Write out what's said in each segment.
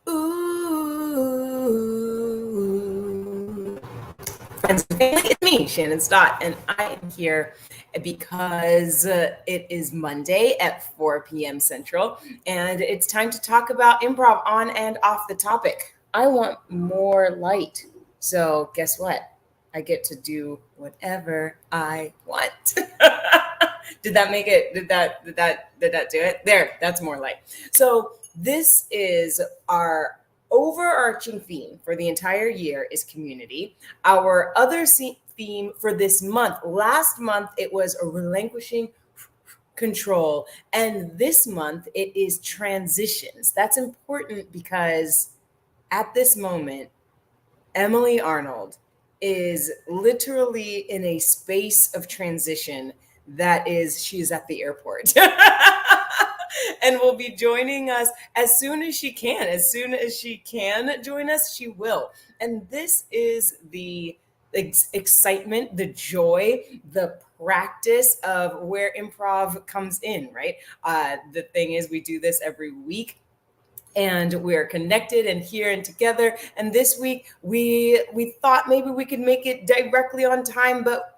Ooh. Friends and family, it's me, Shannon Stott, and I am here because it is Monday at 4 p.m. Central, and it's time to talk about improv on and off the topic. I want more light, so guess what? I get to do whatever I want. Did that make it? Did that do it? There, that's more light. So this is our overarching theme for the entire year is community. Our other theme for this month, last month it was a relinquishing control, and this month it is transitions. That's important because at this moment, Emily Arnold is literally in a space of transition that is, she's at the airport. And will be joining us as soon as she can. As soon as she can join us, she will. And this is the excitement, the joy, the practice of where improv comes in, right? The thing is, we do this every week. And we're connected and here and together. And this week we thought maybe we could make it directly on time, but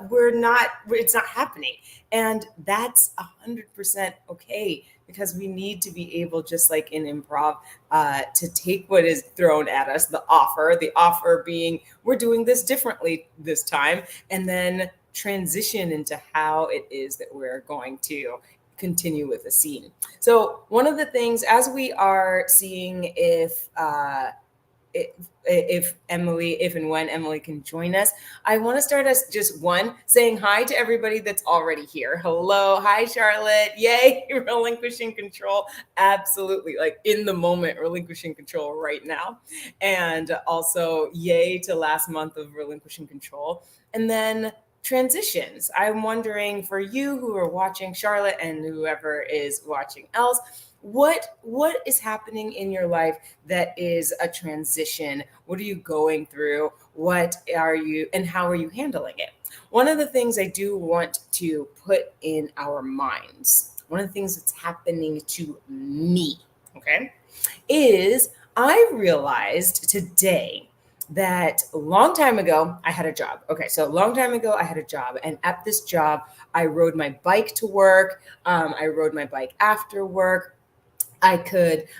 we're not. It's not happening, and that's 100% okay because we need to be able, just like in improv, to take what is thrown at us, the offer being we're doing this differently this time, and then transition into how it is that we're going to continue with the scene. So one of the things, as we are seeing if and when Emily can join us, I want to start us just saying hi to everybody that's already here. Hello, hi Charlotte, yay, relinquishing control, absolutely, like in the moment, relinquishing control right now, and also yay to last month of relinquishing control, and then transitions. I'm wondering for you who are watching, Charlotte, and whoever is watching else, what is happening in your life that is a transition? What are you going through? What are you, and how are you handling it? One of the things I do want to put in our minds, one of the things that's happening to me, okay, is I realized today that a long time ago, I had a job. Okay, so a long time ago, I had a job. And at this job, I rode my bike to work. I rode my bike after work. I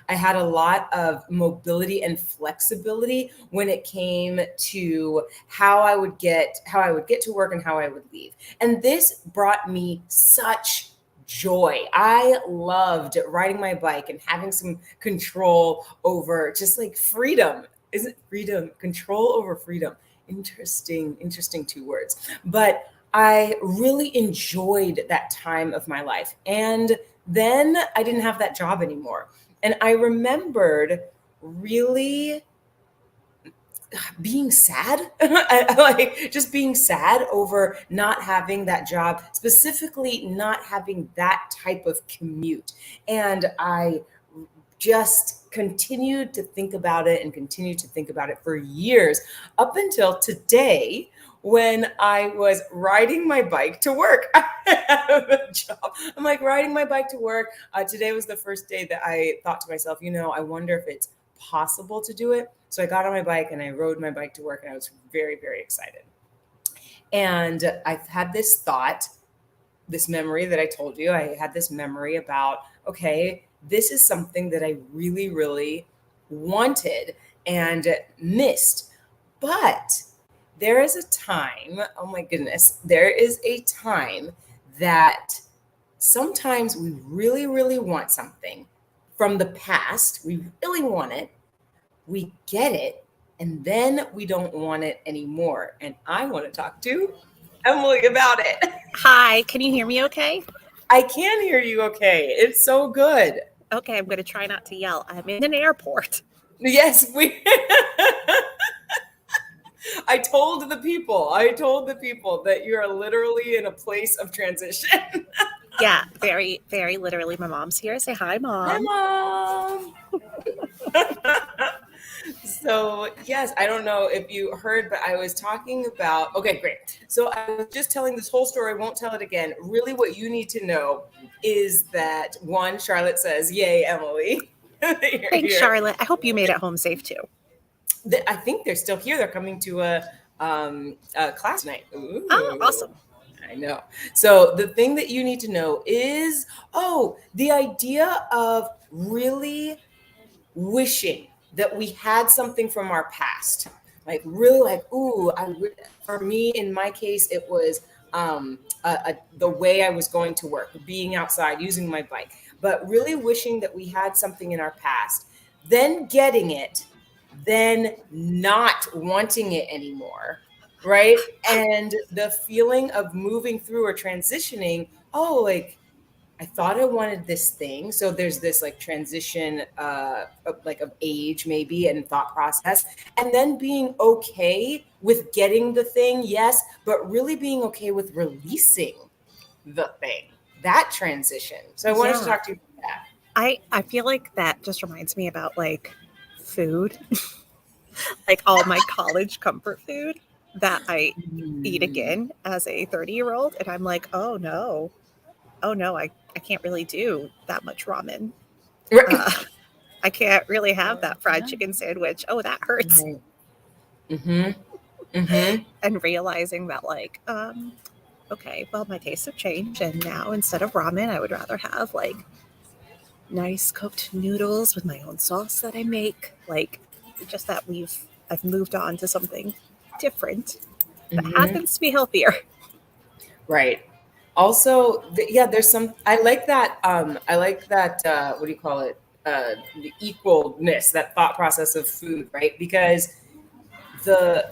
had a lot of mobility and flexibility when it came to how I would get to work and how I would leave. And this brought me such joy. I loved riding my bike and having some control over just like freedom. Isn't freedom, control over freedom? Interesting two words. But I really enjoyed that time of my life. And then I didn't have that job anymore. And I remembered really being sad, like just being sad over not having that job, specifically not having that type of commute. And I just continued to think about it and continued to think about it for years up until today when I was riding my bike to work. I have a job. I'm like riding my bike to work. Today was the first day that I thought to myself, I wonder if it's possible to do it. So I got on my bike and I rode my bike to work and I was very, very excited. And I've had this thought, this memory that I told you, I had this memory about, okay, this is something that I really, really wanted and missed. But there is a time, oh my goodness, there is a time that sometimes we really, really want something from the past. We really want it. We get it. And then we don't want it anymore. And I want to talk to Emily about it. Hi, can you hear me okay? I can hear you okay. It's so good. Okay, I'm going to try not to yell. I'm in an airport. Yes, I told the people that you are literally in a place of transition. Yeah, very, very literally. My mom's here. Say hi, Hi, Mom. Mom. So, yes, I don't know if you heard, but I was talking about, okay, great. So I was just telling this whole story, I won't tell it again. Really, what you need to know is that one, Charlotte says, yay, Emily. You're Thanks, here. Charlotte. I hope you made it home safe too. I think they're still here. They're coming to a class night. Oh, Ooh. awesome. I know. So the thing that you need to know is, the idea of really wishing that we had something from our past. Like really like, for me, in my case, it was the way I was going to work, being outside, using my bike, but really wishing that we had something in our past, then getting it, then not wanting it anymore, right? And the feeling of moving through or transitioning, like I thought I wanted this thing. So there's this like transition of age maybe and thought process. And then being okay with getting the thing, yes, but really being okay with releasing the thing. That transition. So I wanted to Yeah. talk to you about that. I feel like that just reminds me about like food, like all my college comfort food that I eat again as a 30-year-old. And I'm like, oh no, I can't really do that much ramen. Right. Uh, I can't really have that fried chicken sandwich. Oh, that hurts. Right. Mm-hmm. Mm-hmm. And realizing that, like, okay, well, my tastes have changed. And now instead of ramen, I would rather have like nice cooked noodles with my own sauce that I make. Like, just that I've moved on to something different that Mm-hmm. happens to be healthier. Right. Also, yeah, there's some. I like that. I like that. What do you call it? The equalness, that thought process of food, right? Because the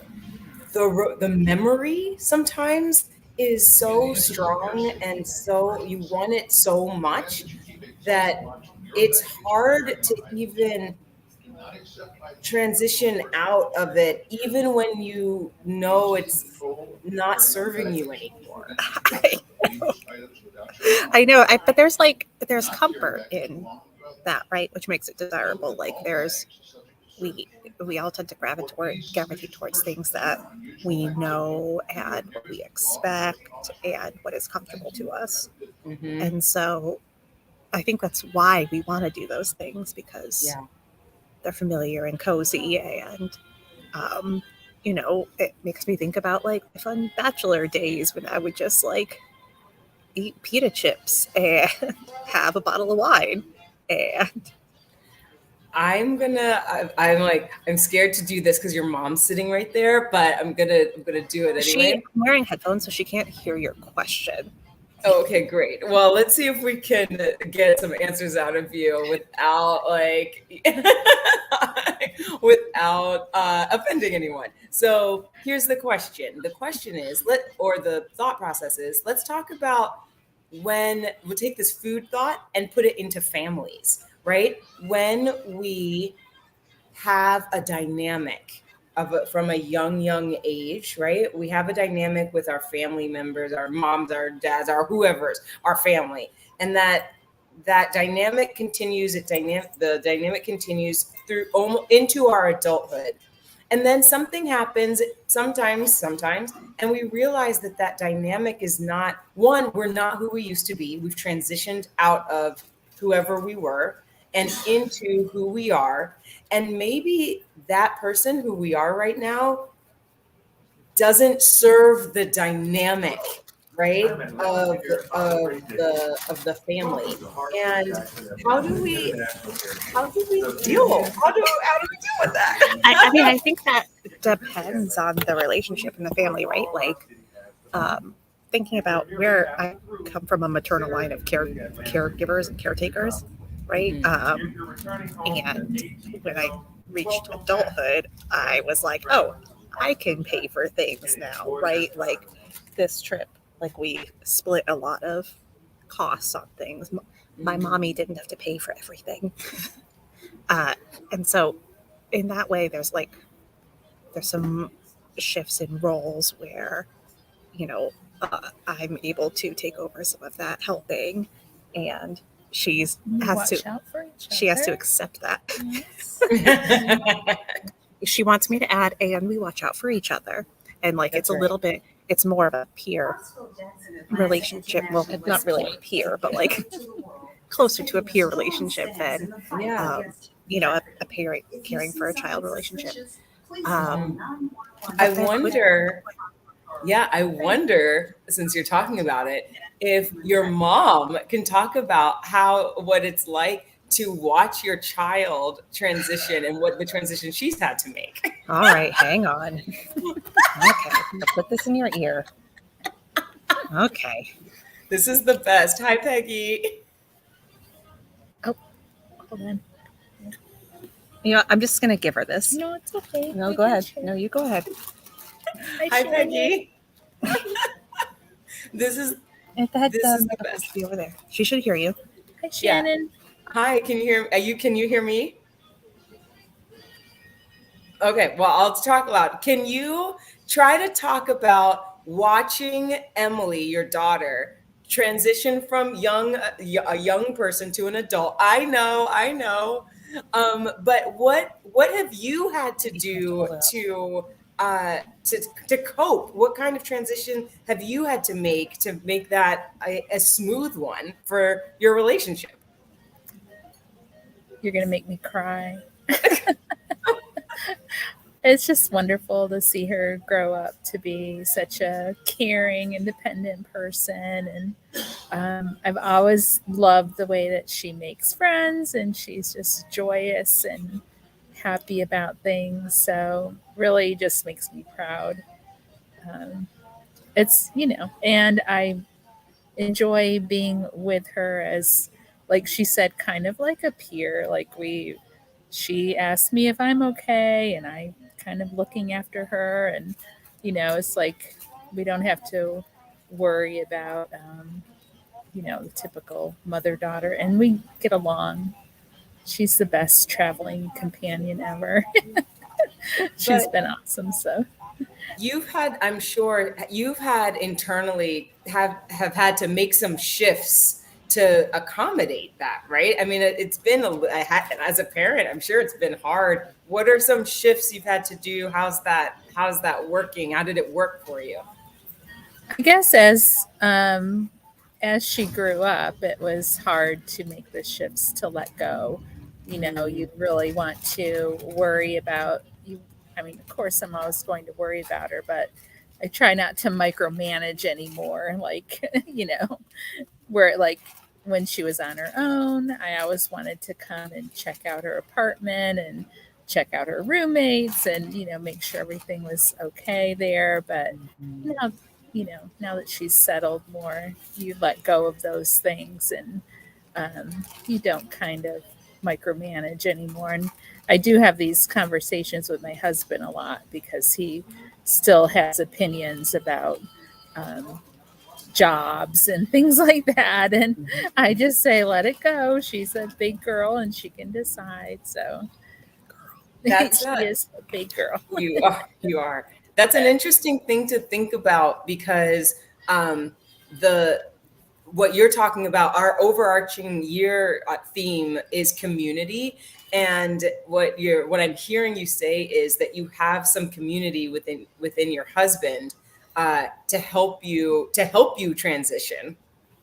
the memory sometimes is so strong, and so you want it so much that it's hard to even transition out of it, even when you know it's not serving you anymore. I, but there's comfort in that, right? Which makes it desirable. Like we we all tend to gravitate towards things that we know and what we expect and what is comfortable to us. Hmm. And so I think that's why we want to do those things, because Yeah. they're familiar and cozy, and um, it makes me think about like my fun bachelor days when I would just like eat pita chips and have a bottle of wine. And I'm scared to do this because your mom's sitting right there, but I'm gonna do it I'm anyway. wearing headphones, so she can't hear your question. Oh, okay, great. Well, let's see if we can get some answers out of you without like without offending anyone. So here's the question. The question is, the thought process is, let's talk about when we'll take this food thought and put it into families, right? When we have a dynamic from a young age, right? We have a dynamic with our family members, our moms, our dads, our whoever's, our family, and that dynamic continues. The dynamic continues through into our adulthood, and then something happens sometimes, and we realize that dynamic is not one. We're not who we used to be. We've transitioned out of whoever we were and into who we are, and maybe that person who we are right now doesn't serve the dynamic, right, of the family. And how do we deal with that? I mean, I think that depends on the relationship in the family, right? Like, thinking about where I come from, a maternal line of caregivers and caretakers, right? And when I reached adulthood, I was like, oh, I can pay for things now, right? Like this trip, like we split a lot of costs on things. My mommy didn't have to pay for everything. Uh, and so in that way, there's some shifts in roles where, you know, I'm able to take over some of that helping, and she has to accept that. Yes. She wants me to add, and we watch out for each other. And like, That's it's a little bit, it's more of a peer relationship. Well, not really a peer, but like closer to a peer relationship than, Yeah. you know, a parent caring for a child relationship. I wonder, yeah, I wonder, since you're talking about it, if your mom can talk about what it's like to watch your child transition and what the transition she's had to make. All right, hang on. Okay, I'll put this in your ear. Okay. This is the best. Hi, Peggy. Hold on. You know, I'm just gonna give her this. No, it's okay. No, go ahead. No, you go ahead. Hi, Peggy. This is If the the best. should be over there. She should hear you. Hi, Shannon. Hi, can you hear? Can you hear me? Okay, well, I'll talk loud. Can you try to talk about watching Emily, your daughter, transition from a young person to an adult? I know. But what have you had to do to cope? What kind of transition have you had to make that a smooth one for your relationship? You're going to make me cry. It's just wonderful to see her grow up to be such a caring, independent person. And I've always loved the way that she makes friends, and she's just joyous and happy about things. So really just makes me proud. It's, and I enjoy being with her as, like she said, kind of like a peer. She asked me if I'm okay, and I kind of looking after her, and it's like we don't have to worry about the typical mother-daughter, and we get along. She's the best traveling companion ever. She's been awesome. So I'm sure you've had internally have had to make some shifts to accommodate that, right? I mean, it's been as a parent, I'm sure it's been hard. What are some shifts you've had to do? How's that working? How did it work for you? I guess as she grew up, it was hard to make the shifts to let go. You really want to worry about you. I mean, of course, I'm always going to worry about her, but I try not to micromanage anymore. Like, where like when she was on her own, I always wanted to come and check out her apartment and check out her roommates and, make sure everything was okay there. But now, now that she's settled more, you let go of those things, and you don't kind of micromanage anymore. And I do have these conversations with my husband a lot because he still has opinions about jobs and things like that. And I just say, let it go. She's a big girl and she can decide. So she is a big girl. You are. That's an interesting thing to think about because what you're talking about, our overarching year theme is community. And what I'm hearing you say is that you have some community within your husband to help you transition.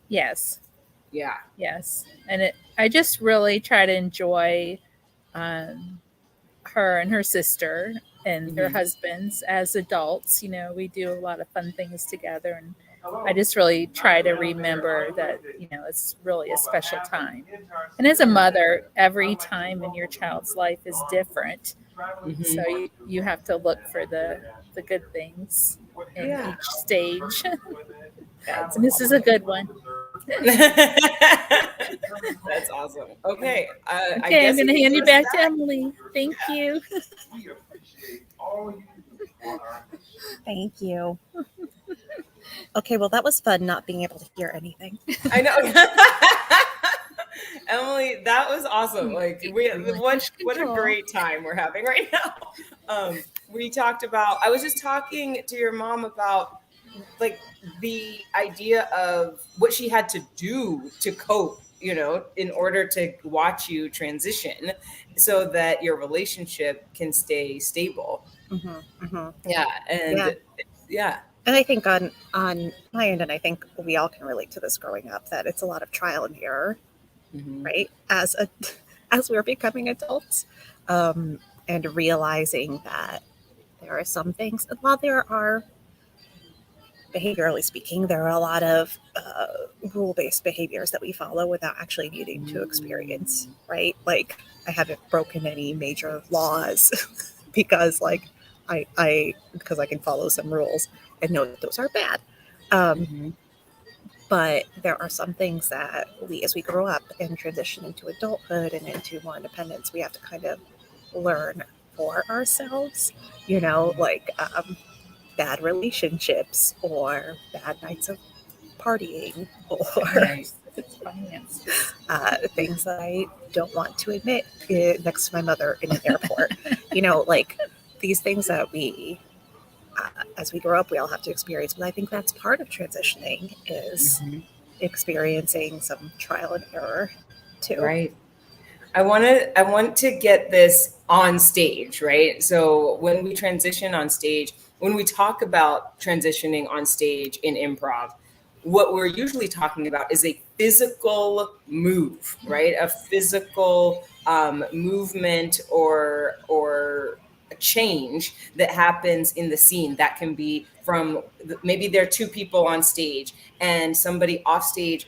Yes. Yeah. Yes. And I just really try to enjoy her and her sister and their husbands as adults. We do a lot of fun things together, and I just really try to remember that, it's really a special time. And as a mother, every time in your child's life is different. So you have to look for the good things in each stage. And this is a good one. That's awesome. Okay. I'm going to hand you back to Emily. Thank you. Thank you. Okay, well, that was fun not being able to hear anything. I know. Emily, that was awesome. Like what a great time we're having right now. we talked about, I was just talking to your mom about like the idea of what she had to do to cope, in order to watch you transition so that your relationship can stay stable. Yeah. Yeah. And yeah. And I think on my end, and I think we all can relate to this growing up, that it's a lot of trial and error, Mhm. right? As we're becoming adults, and realizing that there are some things. While there are, behaviorally speaking, there are a lot of rule-based behaviors that we follow without actually needing to experience, right? Like I haven't broken any major laws because like because I can follow some rules and know that those are bad. Um, Mhm. but there are some things that we, as we grow up and transition into adulthood and into more independence, we have to kind of learn for ourselves, like bad relationships or bad nights of partying or Right. It's finance. things that I don't want to admit next to my mother in an airport. Like these things that we, as we grow up, we all have to experience. But I think that's part of transitioning is Mhm. experiencing some trial and error too. Right. I want to get this on stage, right? So when we transition on stage, when we talk about transitioning on stage in improv, what we're usually talking about is a physical move, right? A physical movement or a change that happens in the scene. That can be from maybe there are two people on stage and somebody off stage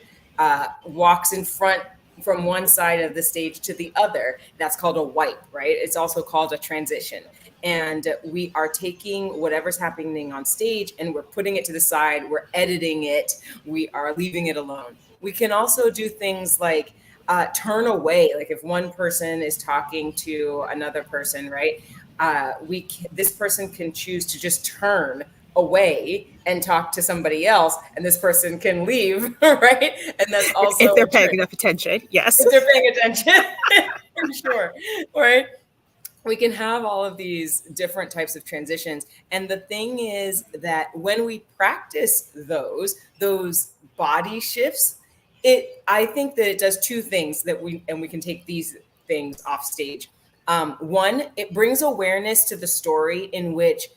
walks in front from one side of the stage to the other. That's called a wipe, right? It's also called a transition. And we are taking whatever's happening on stage and we're putting it to the side, we're editing it, we are leaving it alone. We can also do things like turn away. Like if one person is talking to another person, right? This person can choose to just turn away and talk to somebody else, and this person can leave, right? And that's also If they're a paying trick enough attention, yes. if they're paying attention, for sure, right? We can have all of these different types of transitions, and the thing is that when we practice those body shifts, I think that it does two things that we can take these things off stage. One, it brings awareness to the story in which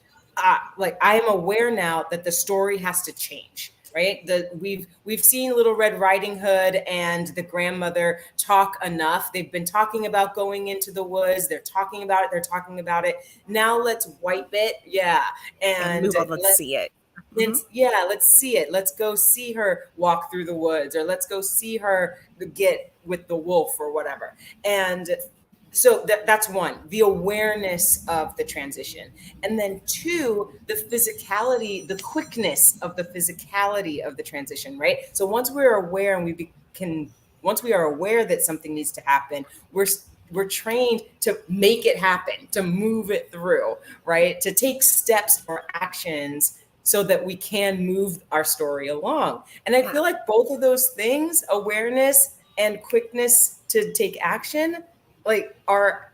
like I am aware now that the story has to change, right? We've seen Little Red Riding Hood and the grandmother talk enough. They've been talking about going into the woods. They're talking about it. They're talking about it. Now let's wipe it. Yeah. And And move on, let's see it. Mhm. let's see it. Let's go see her walk through the woods, or let's go see her get with the wolf or whatever. And so that's one, the awareness of the transition. And then two, the physicality, the quickness of the physicality of the transition, right? So once we're aware and once we are aware that something needs to happen, we're trained to make it happen, to move it through, right? To take steps or actions so that we can move our story along. And I Yeah. feel like both of those things, awareness and quickness to take action, like are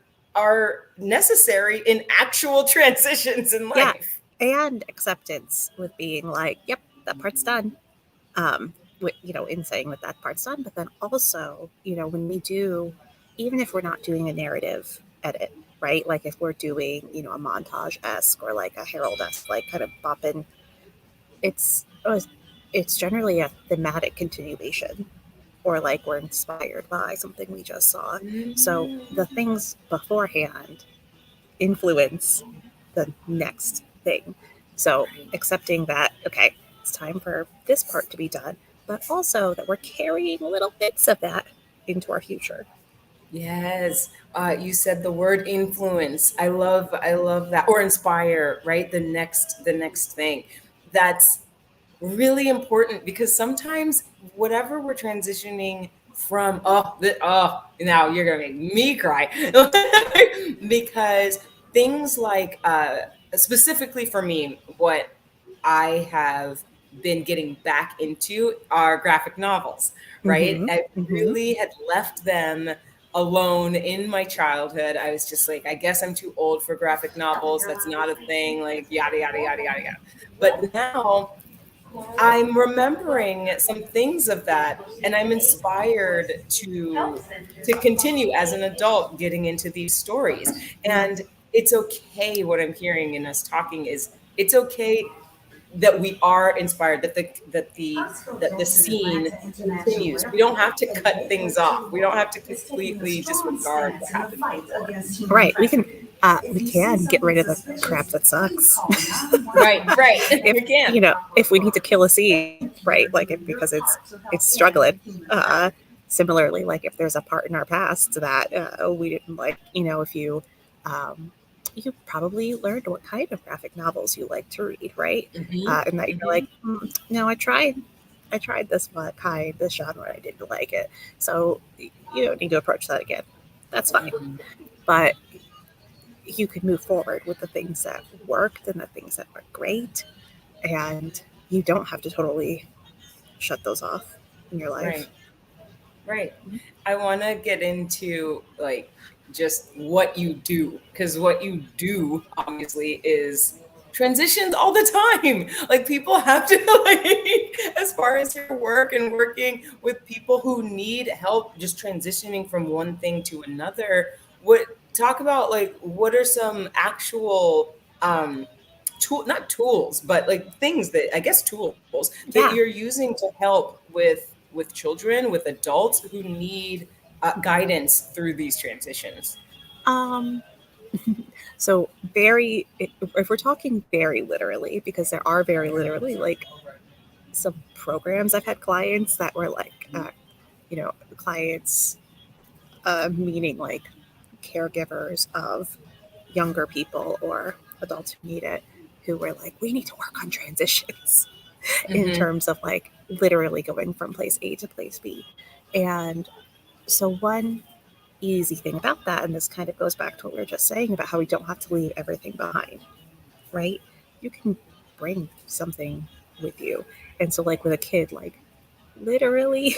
necessary in actual transitions in Yeah. life. And acceptance with being like, yep, that part's done. In saying that that part's done, but then also, when we do, even if we're not doing a narrative edit, right? Like if we're doing, a montage esque or like a Herald esque, like kind of bopping, it's it's generally a thematic continuation, or like we're inspired by something we just saw. So the things beforehand influence the next thing. So accepting that, okay, it's time for this part to be done, but also that we're carrying little bits of that into our future. Yes, you said the word influence. I love that. Or inspire, right? The next thing. That's really important because sometimes whatever we're transitioning from, now you're gonna make me cry because things like, specifically for me, what I have been getting back into are graphic novels, right? Mm-hmm. I Mm-hmm. really had left them alone in my childhood. I was just like, I guess I'm too old for graphic novels. That's not a thing. Like yada yada yada yada yada. But now I'm remembering some things of that, and I'm inspired to continue as an adult getting into these stories. Yeah. And it's okay. What I'm hearing in us talking is it's okay that we are inspired, that the scene continues. We don't have to cut things off. We don't have to completely disregard what happened before. Right. We can get rid of the crap that sucks. Right, right. We If can. if we need to kill a scene, right? Like because it's struggling. Similarly, like if there's a part in our past that we didn't like, if um, you probably learned what kind of graphic novels you like to read, right? And that you're like, no, I tried this kind, this genre, I didn't like it, so you don't need to approach that again. That's fine, Mhm. but you can move forward with the things that worked and the things that were great, and you don't have to totally shut those off in your life. Right. Right. I want to get into like just what you do, because what you do obviously is transitions all the time. Like people have to like as far as your work and working with people who need help just transitioning from one thing to another. What talk about like what are some actual tool, not tools, but like things that I guess tools that Yeah. you're using to help with children, with adults who need guidance through these transitions. Um, so if we're talking very literally, because there are very literally like some programs I've had clients that were like, clients, meaning like caregivers of younger people or adults who need it, who were like, we need to work on transitions in Hmm. terms of like literally going from place A to place B. And so one easy thing about that, and this kind of goes back to what we were just saying about how we don't have to leave everything behind, right? You can bring something with you. And so, like with a kid, like literally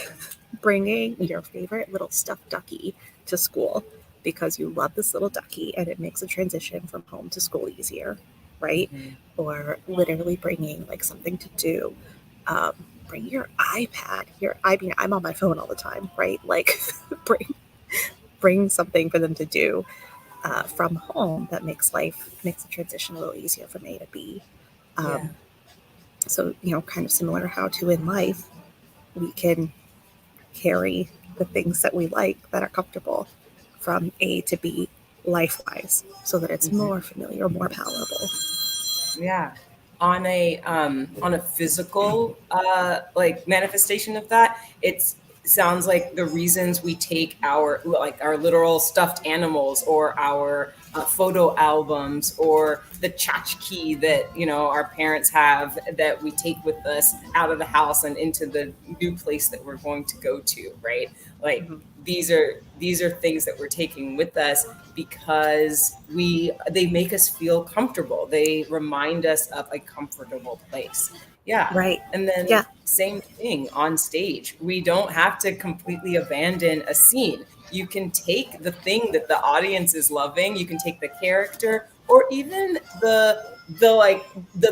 bringing your favorite little stuffed ducky to school because you love this little ducky and it makes a transition from home to school easier, right? Hmm. Or literally bringing like something to do. Um, bring your iPad. I'm on my phone all the time, right? Like, bring something for them to do from home that makes the transition a little easier from A to B. Yeah. Um, so kind of similar how to in life we can carry the things that we like that are comfortable from A to B life wise, so that it's Hmm. more familiar, more palatable. Yeah. On a physical like manifestation of that, it's sounds like the reasons we take our literal stuffed animals or our photo albums or the tchotchke that our parents have that we take with us out of the house and into the new place that we're going to go to, right? Like Mm-hmm. these are things that we're taking with us because they make us feel comfortable. They remind us of a comfortable place. Yeah. Right. And then Yeah. same thing on stage. We don't have to completely abandon a scene. You can take the thing that the audience is loving, you can take the character or even the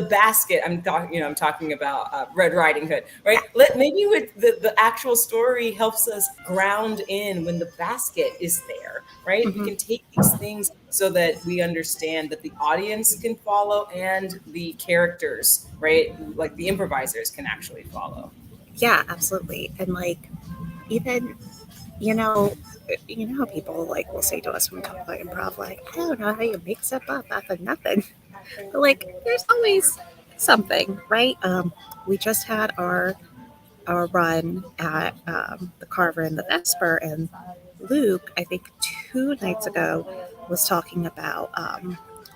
basket. I'm talking about Red Riding Hood, right? Maybe with the actual story helps us ground in when the basket is there, right? We Mm-hmm. can take these things so that we understand that the audience can follow and the characters, right? Like the improvisers can actually follow. Yeah, absolutely. And like even you know how people like will say to us when we talk about improv, like, I don't know how you make stuff up out of nothing. But like there's always something, right? We just had our run at the Carver and the Vesper, and Luke, I think 2 nights ago, was talking about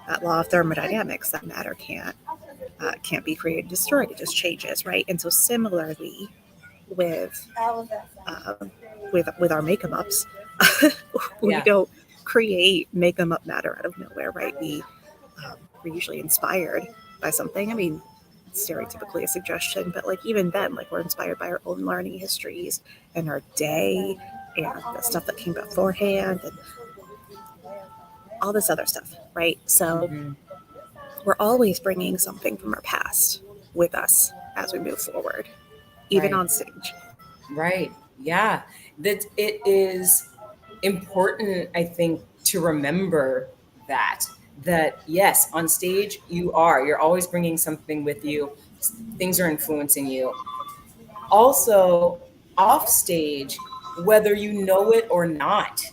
that law of thermodynamics, that matter can't be created, destroyed; it just changes, right? And so similarly with with our make 'em ups, we Yeah. don't create make 'em up matter out of nowhere, right? We're usually inspired by something. I mean, stereotypically a suggestion, but like even then, like we're inspired by our own learning histories and our day and the stuff that came beforehand and all this other stuff, right? So we're always bringing something from our past with us as we move forward, even Right. on stage. Right. Yeah. That it is important, I think, to remember that yes, on stage you're always bringing something with you. Things are influencing you. Also, off stage, whether you know it or not,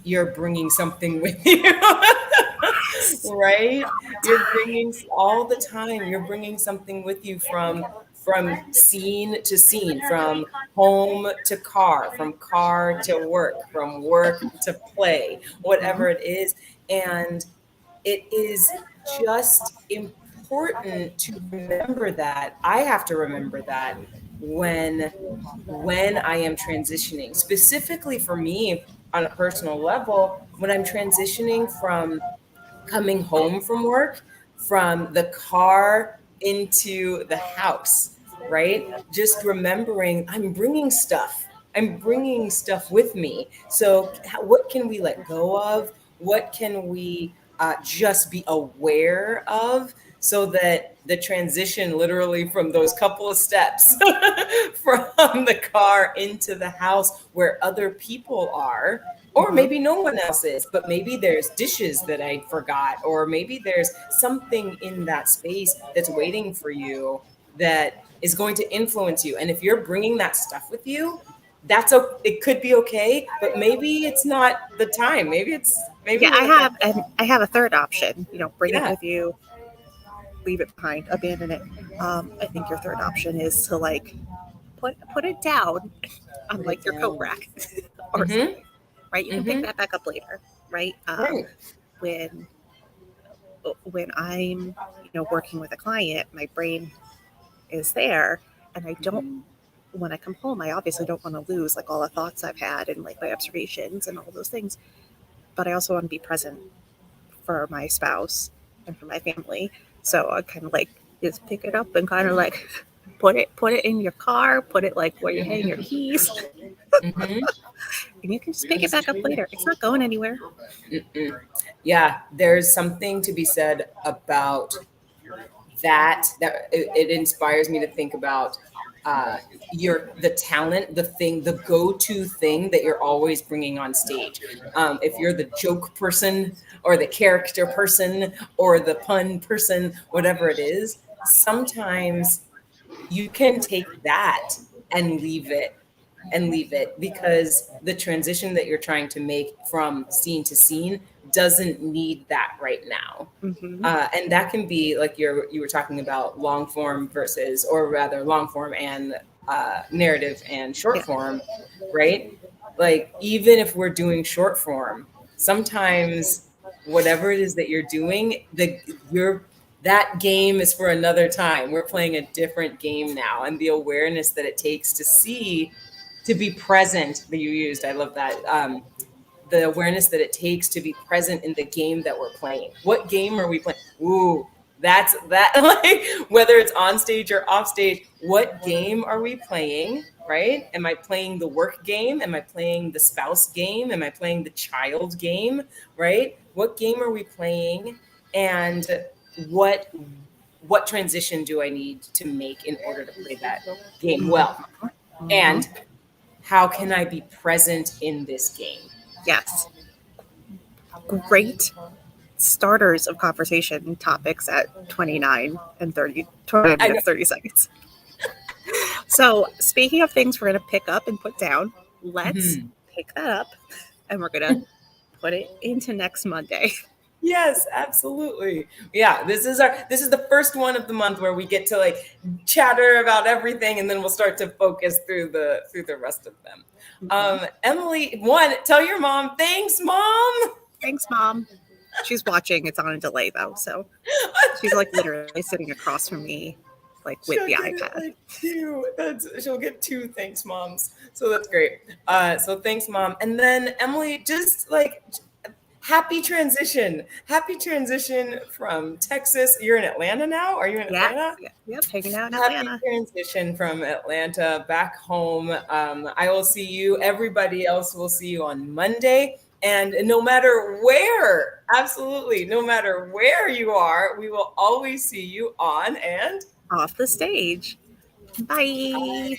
you're bringing something with you. Right? You're bringing all the time, you're bringing something with you from scene to scene, from home to car, from car to work, from work to play, whatever it is. And it is just important to remember that. I have to remember that when I am transitioning, specifically for me on a personal level, when I'm transitioning from coming home from work, from the car into the house, right? Just remembering I'm bringing stuff. I'm bringing stuff with me. So, what can we let go of? What can we just be aware of so that the transition, literally from those couple of steps from the car into the house where other people are, or maybe no one else is, but maybe there's dishes that I forgot, or maybe there's something in that space that's waiting for you that is going to influence you. And if you're bringing that stuff with you, it could be okay, but maybe it's not the time. Maybe Yeah, we're not that. I have a third option. Bring it Yeah. with you, leave it behind, abandon it. I think your third option is to like put it down on Put like it your coat down. rack or Mm-hmm. something, right? You can pick that back up later, right? Right. When I'm working with a client, my brain is there, and I don't. Mhm. When I come home, I obviously don't want to lose like all the thoughts I've had and like my observations and all those things, but I also want to be present for my spouse and for my family. So I kind of like just pick it up and kind of like put it in your car, put it like where you hang your keys, Mhm. and you can just pick it back up later. It's not going anywhere. Mm-mm. Yeah, there's something to be said about that it inspires me to think about uh, the talent, the go-to thing that you're always bringing on stage. If you're the joke person or the character person or the pun person, whatever it is, sometimes you can take that and leave it because the transition that you're trying to make from scene to scene doesn't need that right now. Mm-hmm. And that can be like you were talking about long form versus, or rather long form and narrative and short Yeah. form, right? Like even if we're doing short form, sometimes whatever it is that you're doing, that game is for another time. We're playing a different game now, and the awareness that it takes to be present that you used, I love that. The awareness that it takes to be present in the game that we're playing. What game are we playing? Ooh, that's that. Like whether it's on stage or off stage, what game are we playing? Right? Am I playing the work game? Am I playing the spouse game? Am I playing the child game? Right? What game are we playing? And what what transition do I need to make in order to play that game well? Mm-hmm. And how can I be present in this game? Yes. Great starters of conversation topics at 29 and 29 I know. minutes, 30 seconds. So, speaking of things we're going to pick up and put down, let's Mhm. pick that up and we're going to put it into next Monday. Yes, absolutely. Yeah, this is the first one of the month where we get to like chatter about everything, and then we'll start to focus through the rest of them. Emily, tell your mom, thanks, mom. Thanks, Mom. She's watching. It's on a delay, though. So she's like literally sitting across from me, like with She'll the get it iPad. like two. She'll get two thanks moms. So that's great. So thanks, mom. And then Emily, just like Happy transition. Happy transition from Texas. You're in Atlanta now? Are you in Atlanta? Yep, hanging out in Happy Atlanta. transition from Atlanta back home. I will see you. Everybody else will see you on Monday. And no matter where, absolutely, no matter where you are, we will always see you on and Off the stage. Bye.